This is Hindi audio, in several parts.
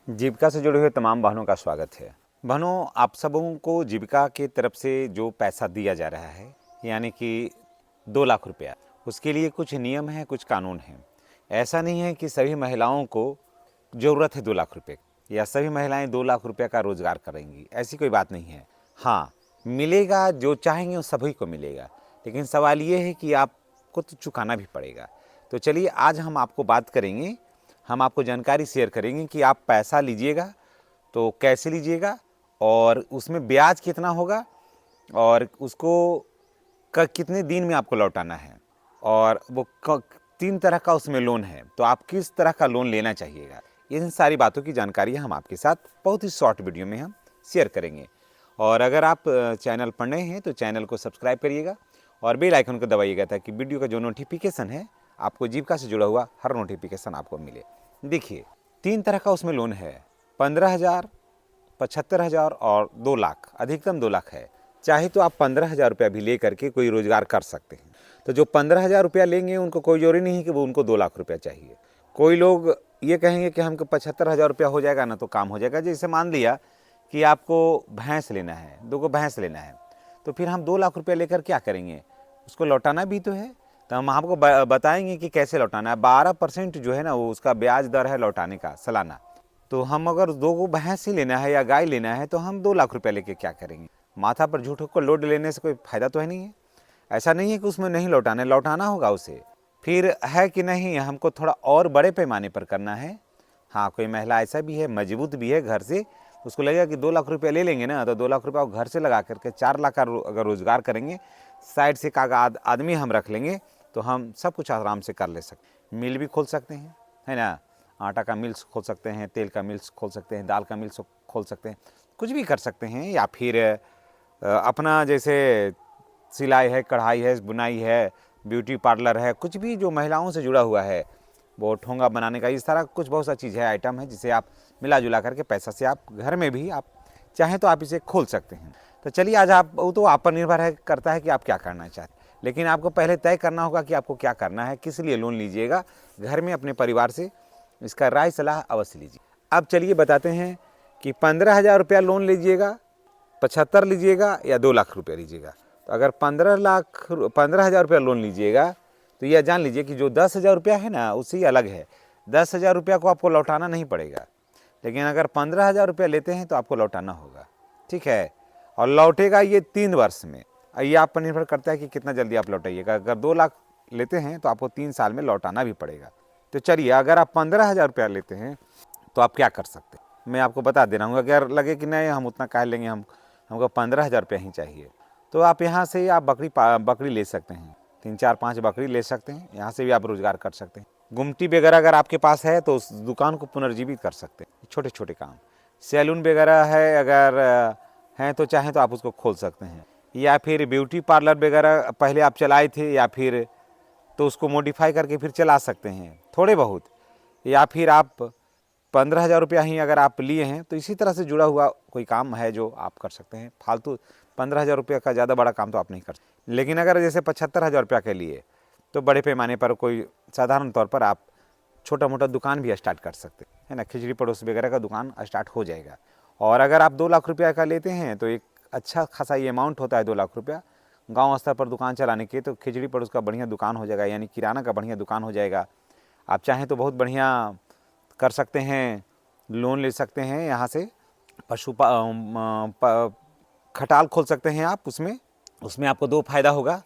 जीविका से जुड़े हुए तमाम बहनों का स्वागत है। बहनों, आप सबों को जीविका की तरफ से जो पैसा दिया जा रहा है, यानी कि 2 लाख रुपया, उसके लिए कुछ नियम हैं, कुछ कानून हैं। ऐसा नहीं है कि सभी महिलाओं को ज़रूरत है 2 लाख रुपये या सभी महिलाएं 2 लाख रुपये का रोज़गार करेंगी, ऐसी कोई बात नहीं है। हाँ, मिलेगा, जो चाहेंगे वो सभी को मिलेगा, लेकिन सवाल ये है कि आपको तो चुकाना भी पड़ेगा। तो चलिए आज हम आपको बात करेंगे, हम आपको जानकारी शेयर करेंगे कि आप पैसा लीजिएगा तो कैसे लीजिएगा और उसमें ब्याज कितना होगा और उसको कितने दिन में आपको लौटाना है, और वो 3 तरह का उसमें लोन है, तो आप किस तरह का लोन लेना चाहिएगा। इन सारी बातों की जानकारी हम आपके साथ बहुत ही शॉर्ट वीडियो में हम शेयर करेंगे। और अगर आप चैनल पर नए हैं तो चैनल को सब्सक्राइब करिएगा और बेल आइकन को दबाइएगा ताकि वीडियो का जो नोटिफिकेशन है, आपको जीविका से जुड़ा हुआ हर नोटिफिकेशन आपको मिले। देखिए, 3 तरह का उसमें लोन है, 15,000, 75,000 और 2 लाख, अधिकतम 2 लाख है। चाहे तो आप 15,000 रुपया भी ले करके कोई रोजगार कर सकते हैं। तो जो 15,000 रुपया लेंगे उनको कोई जरूरी नहीं है कि वो उनको 2 लाख रुपया चाहिए। कोई लोग ये कहेंगे कि हमको 75,000 रुपया हो जाएगा ना तो काम हो जाएगा। जैसे मान लिया कि आपको भैंस लेना है, 2 को भैंस लेना है, तो फिर हम 2 लाख रुपया लेकर क्या करेंगे, उसको लौटाना भी तो है। तो हम आपको बताएंगे कि कैसे लौटाना है। 12% जो है ना वो उसका ब्याज दर है लौटाने का सालाना। तो हम अगर 2 को भैंस ही लेना है या गाय लेना है तो हम 2 लाख रुपया लेके क्या करेंगे। माथा पर झूठों को लोड लेने से कोई फायदा तो है नहीं है। ऐसा नहीं है कि उसमें नहीं लौटाना है, लौटाना होगा उसे। फिर है कि नहीं, हमको थोड़ा और बड़े पैमाने पर करना है। हाँ, कोई महिला ऐसा भी है, मजबूत भी है घर से, उसको लगेगा कि 2 लाख रुपया ले लेंगे ना तो 2 लाख रुपया घर से लगा करके 4 लाख का अगर रोजगार करेंगे, साइड से का आदमी हम रख लेंगे तो हम सब कुछ आराम से कर ले सकते। मिल भी खोल सकते हैं, है ना, आटा का मिल्स खोल सकते हैं, तेल का मिल्स खोल सकते हैं, दाल का मिल्स खोल सकते हैं, कुछ भी कर सकते हैं। या फिर अपना जैसे सिलाई है, कढ़ाई है, बुनाई है, ब्यूटी पार्लर है, कुछ भी जो महिलाओं से जुड़ा हुआ है, वो ठोंगा बनाने का, इस तरह कुछ बहुत सा चीज़ है, आइटम है, जिसे आप मिला जुला करके पैसा से आप घर में भी आप चाहें तो आप इसे खोल सकते हैं। तो चलिए आज आप, वो तो आप पर निर्भर है, करता है कि आप क्या करना चाहते हैं, लेकिन आपको पहले तय करना होगा कि आपको क्या करना है, किस लिए लोन लीजिएगा। घर में अपने परिवार से इसका राय सलाह अवश्य लीजिए। अब चलिए बताते हैं कि 15,000 रुपया लोन लीजिएगा, 75 लीजिएगा या 2 लाख रुपया लीजिएगा। तो अगर 15,000 रुपया लोन लीजिएगा तो यह जान लीजिए कि जो 10,000 रुपया है ना उससे अलग है। 10,000 रुपया को आपको लौटाना नहीं पड़ेगा, लेकिन अगर 15,000 रुपया लेते हैं तो आपको लौटाना होगा, ठीक है। और लौटेगा ये 3 वर्ष में। ये आप पर निर्भर करता है कि कितना जल्दी आप लौटाइएगा। अगर 2 लाख लेते हैं तो आपको 3 साल में लौटाना भी पड़ेगा। तो चलिए, अगर आप 15,000 रुपया लेते हैं तो आप क्या कर सकते हैं, मैं आपको बता दे रहा हूँ। अगर लगे कि नहीं हम उतना काहे लेंगे, हमको 15,000 रुपया ही चाहिए, तो आप यहाँ से आप बकरी ले सकते हैं, 3, 4, 5 बकरी ले सकते हैं। यहाँ से भी आप रोजगार कर सकते हैं। गुमटी वगैरह अगर आपके पास है तो उस दुकान को पुनर्जीवित कर सकते हैं। छोटे छोटे काम, सैलून वगैरह है अगर हैं तो चाहें तो आप उसको खोल सकते हैं। या फिर ब्यूटी पार्लर वगैरह पहले आप चलाए थे, या फिर तो उसको मॉडिफाई करके फिर चला सकते हैं थोड़े बहुत। या फिर आप 15,000 रुपया ही अगर आप लिए हैं तो इसी तरह से जुड़ा हुआ कोई काम है जो आप कर सकते हैं। फालतू 15,000 रुपया का ज़्यादा बड़ा काम तो आप नहीं कर सकते। लेकिन अगर जैसे 75,000 रुपया के लिए तो बड़े पैमाने पर कोई साधारण तौर पर आप छोटा मोटा दुकान भी स्टार्ट कर सकते हैं, है ना, खिचड़ी पड़ोस वगैरह का दुकान स्टार्ट हो जाएगा। और अगर आप 2 लाख रुपया का लेते हैं तो एक अच्छा खासा ये अमाउंट होता है 2 लाख रुपया गाँव स्तर पर दुकान चलाने के। तो खिचड़ी पड़ोस का बढ़िया दुकान हो जाएगा, यानी किराना का बढ़िया दुकान हो जाएगा। आप चाहें तो बहुत बढ़िया कर सकते हैं, लोन ले सकते हैं यहाँ से। खटाल खोल सकते हैं आप, उसमें आपको 2 फायदा होगा।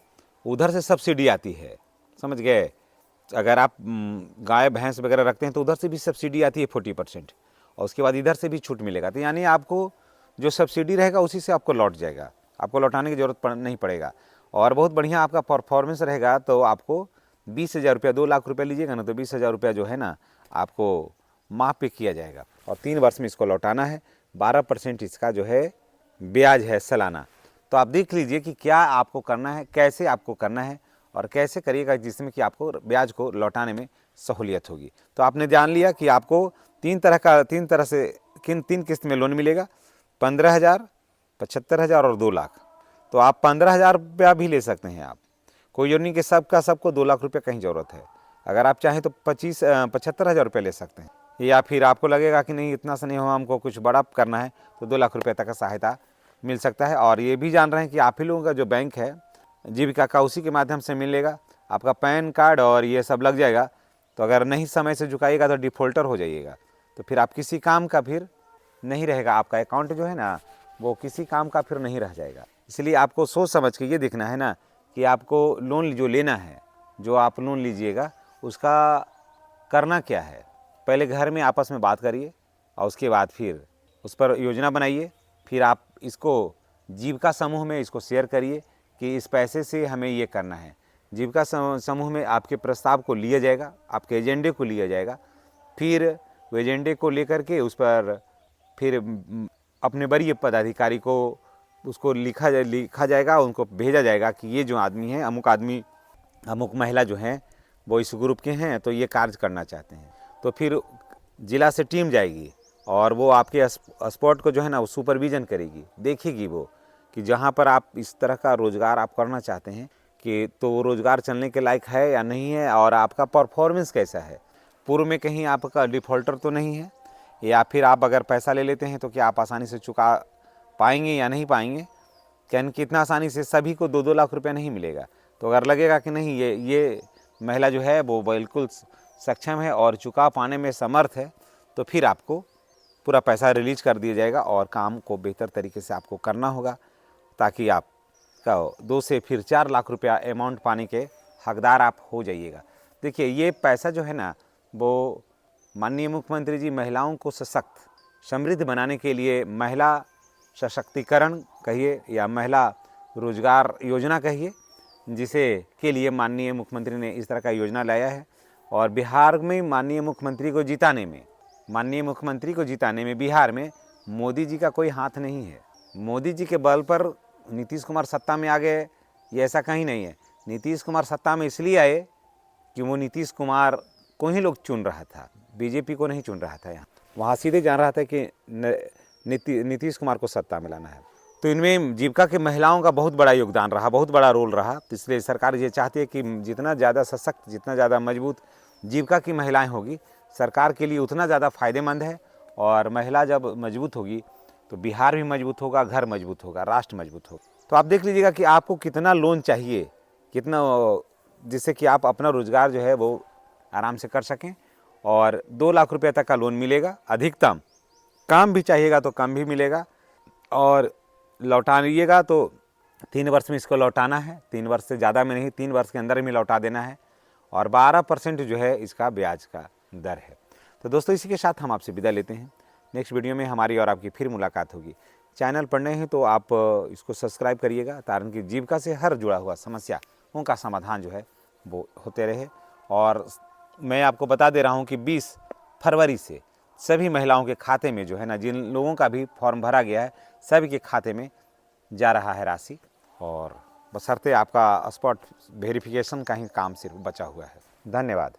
उधर से सब्सिडी आती है, समझ गए। अगर आप गाय भैंस वगैरह रखते हैं तो उधर से भी सब्सिडी आती है 40%, और उसके बाद इधर से भी छूट मिलेगा। तो यानी आपको जो सब्सिडी रहेगा उसी से आपको लौट जाएगा, आपको लौटाने की जरूरत नहीं पड़ेगा। और बहुत बढ़िया आपका परफॉर्मेंस रहेगा तो आपको 20,000 रुपया, 2 लाख रुपया लीजिएगा ना तो 20,000 रुपया जो है ना आपको माफ पे किया जाएगा, और 3 वर्ष में इसको लौटाना है। 12% इसका जो है ब्याज है सालाना। तो आप देख लीजिए कि क्या आपको करना है, कैसे आपको करना है और कैसे करिएगा जिसमें कि आपको ब्याज को लौटाने में सहूलियत होगी। तो आपने जान लिया कि आपको 3 तरह से 3 किस्त में लोन मिलेगा, 15,000, 75,000 और 2 लाख। तो आप 15,000 रुपया भी ले सकते हैं। आप कोई जरूरी नहीं कि सबको 2 लाख रुपया कहीं ज़रूरत है। अगर आप चाहें तो 75,000 रुपया ले सकते हैं, या फिर आपको लगेगा कि नहीं इतना सा नहीं हो, हमको कुछ बड़ा करना है, तो 2 लाख रुपये तक का सहायता मिल सकता है। और ये भी जान रहे हैं कि आप ही लोगों का जो बैंक है जीविका का, उसी के माध्यम से मिलेगा। आपका पैन कार्ड और ये सब लग जाएगा, तो अगर नहीं समय से चुकाइएगा तो डिफ़ॉल्टर हो जाइएगा, तो फिर आप किसी काम का फिर नहीं रहेगा। आपका अकाउंट जो है ना वो किसी काम का फिर नहीं रह जाएगा। इसलिए आपको सोच समझ के ये देखना है ना कि आपको लोन जो लेना है, जो आप लोन लीजिएगा उसका करना क्या है। पहले घर में आपस में बात करिए और उसके बाद फिर उस पर योजना बनाइए। फिर आप इसको जीविका समूह में इसको शेयर करिए कि इस पैसे से हमें ये करना है। जीविका समूह में आपके प्रस्ताव को लिया जाएगा, आपके एजेंडे को लिया जाएगा। फिर वो एजेंडे को लेकर के उस पर फिर अपने वरीय पदाधिकारी को उसको लिखा जाएगा, उनको भेजा जाएगा कि ये जो आदमी है, अमुक आदमी, अमुक महिला जो हैं वो इस ग्रुप के हैं, तो ये कार्य करना चाहते हैं। तो फिर जिला से टीम जाएगी और वो आपके स्पॉट को जो है ना वो सुपरविज़न करेगी, देखेगी वो कि जहाँ पर आप इस तरह का रोज़गार आप करना चाहते हैं कि तो वो रोज़गार चलने के लायक है या नहीं है, और आपका परफॉर्मेंस कैसा है, पूर्व में कहीं आपका डिफ़ॉल्टर तो नहीं है, या फिर आप अगर पैसा ले लेते हैं तो क्या आप आसानी से चुका पाएंगे या नहीं पाएंगे। क्या कितना आसानी से सभी को 2-2 लाख रुपया नहीं मिलेगा। तो अगर लगेगा कि नहीं ये महिला जो है वो बिल्कुल सक्षम है और चुका पाने में समर्थ है, तो फिर आपको पूरा पैसा रिलीज कर दिया जाएगा और काम को बेहतर तरीके से आपको करना होगा, ताकि आप का 2 से फिर 4 लाख रुपया अमाउंट पाने के हकदार आप हो जाइएगा। देखिए ये पैसा जो है ना वो माननीय मुख्यमंत्री जी महिलाओं को सशक्त समृद्ध बनाने के लिए, महिला सशक्तिकरण कहिए या महिला रोजगार योजना कहिए, जिसे के लिए माननीय मुख्यमंत्री ने इस तरह का योजना लाया है। और बिहार में माननीय मुख्यमंत्री को जिताने में बिहार में मोदी जी का कोई हाथ नहीं है। मोदी जी के बल पर नीतीश कुमार सत्ता में आ गए, ये ऐसा कहीं नहीं है। नीतीश कुमार सत्ता में इसलिए आए कि वो नीतीश कुमार को ही लोग चुन रहा था, बीजेपी को नहीं चुन रहा था। यहाँ वहाँ सीधे जान रहा था कि नीतीश कुमार को सत्ता में लाना है। तो इनमें जीविका के महिलाओं का बहुत बड़ा योगदान रहा, बहुत बड़ा रोल रहा। इसलिए सरकार ये चाहती है कि जितना ज़्यादा सशक्त, जितना ज़्यादा मजबूत जीविका की महिलाएं होगी, सरकार के लिए उतना ज़्यादा फायदेमंद है। और महिला जब मजबूत होगी तो बिहार भी मजबूत होगा, घर मजबूत होगा, राष्ट्र मजबूत होगा। तो आप देख लीजिएगा कि आपको कितना लोन चाहिए, कितना, जिससे कि आप अपना रोजगार जो है वो आराम से कर सकें। और 2 लाख रुपये तक का लोन मिलेगा अधिकतम। काम भी चाहिएगा तो कम भी मिलेगा, और लौटाइएगा तो 3 वर्ष में इसको लौटाना है। 3 वर्ष से ज़्यादा में नहीं, 3 वर्ष के अंदर में लौटा देना है। और 12% जो है इसका ब्याज का दर है। तो दोस्तों इसी के साथ हम आपसे विदा लेते हैं। नेक्स्ट वीडियो में हमारी और आपकी फिर मुलाकात होगी। चैनल पर नए हैं तो आप इसको सब्सक्राइब करिएगा, ताकि जीविका से हर जुड़ा हुआ समस्या उनका समाधान जो है वो होते रहे। और मैं आपको बता दे रहा हूँ कि 20 फरवरी से सभी महिलाओं के खाते में जो है ना, जिन लोगों का भी फॉर्म भरा गया है सभी के खाते में जा रहा है राशि। और बशर्ते आपका स्पॉट वेरिफिकेशन का ही काम सिर्फ बचा हुआ है। धन्यवाद।